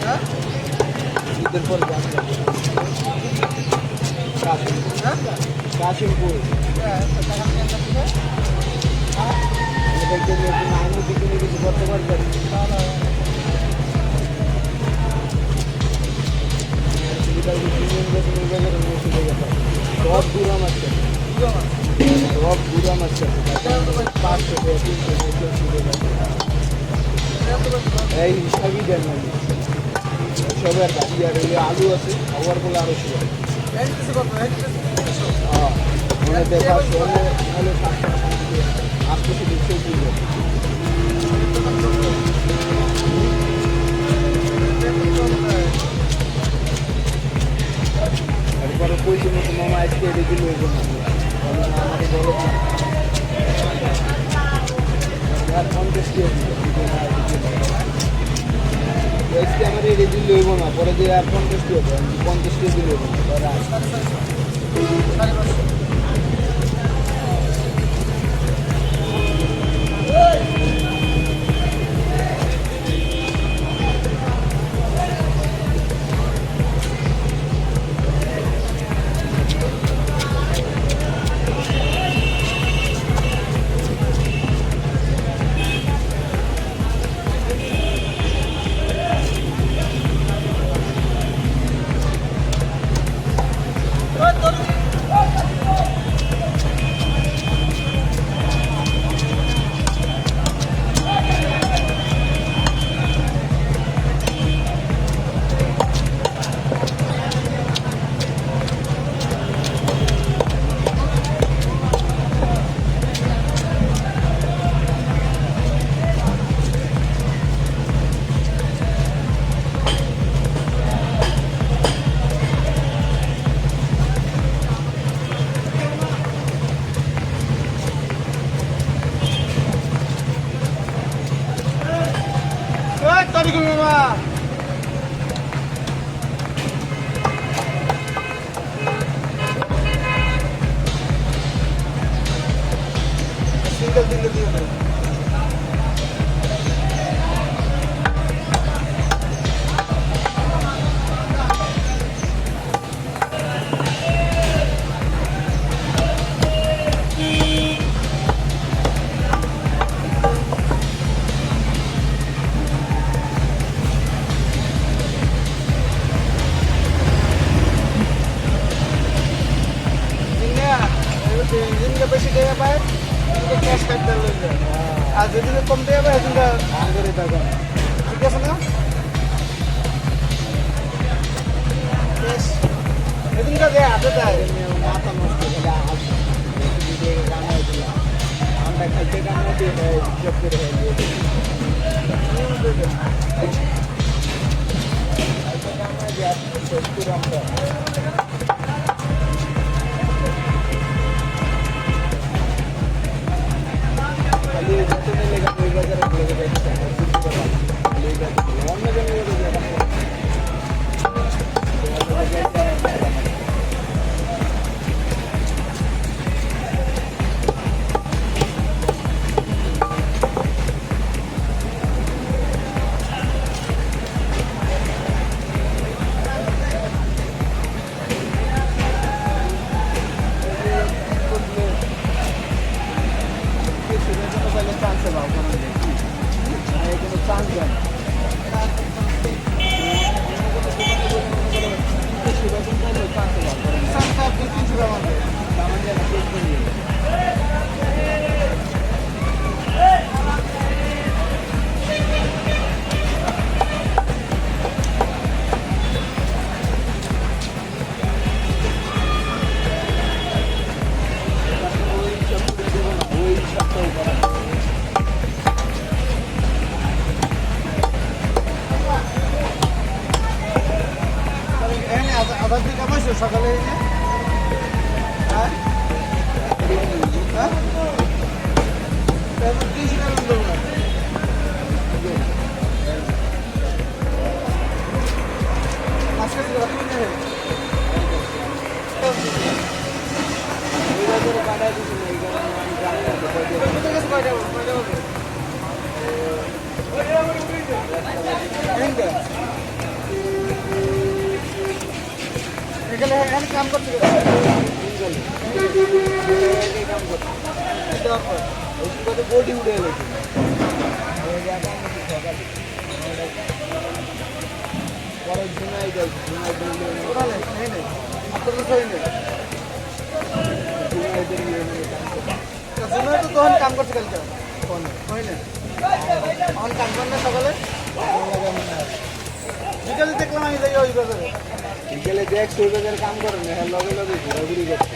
হ্যাঁ ঈদের পর কাশিমপুর আইনি দিকে কিছু করতে পারবেন সব গুড়াম আছে সব গুড়াম আছে 500 এই হিসাবই দেন না সবের কাছে আর আলু আছে আবার বলে আরো ছিল মানে দেখা শোনে হলে 800 200 কিলো এরপরে পয়সা মতো মামা আজকে রেডি হয়ে আমাকে বলো আর 50 টাকা আজকে আমার রেডি লইব না পরে যে আর 50 টাকা 50 টাকা লইব না পরে जिनका पैसे देगा पाए उनका कैश काट कर लेंगे आज जिनका कम देगा पाए जिनका आगे रहता है ठीक है सुना कैश जिनका दे आते था माता मस्त है आज वीडियो का गाना है तो हम बैठ के गाना भी है जब कर रहे हैं ऐसा गाना है यार सोचते रहते हैं সকালে হ্যাঁ হ্যাঁ কয়টা এখানটা এখানে এখানে কাম করতে কাম করতে বডি উড়ে এলো পরে ঝুনাই যাই ঝুনাই নেই আপনার তো সই নেই ঝুনাই তো তখন কাম করছে কালকে ফোন হয় না এখন কাম করেন না সকালে বিকালে দেখলাম আমি যাই ওই বাজারে বিকেলে দেখ ওই বাজারে কাম করেন না লগে লগে ঘোরাঘুরি করছে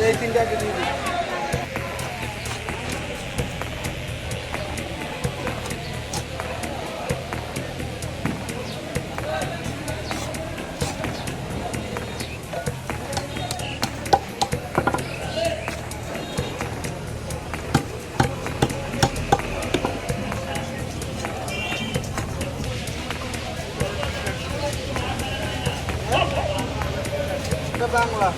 এই তিনটা দিয়ে দিই বাংলা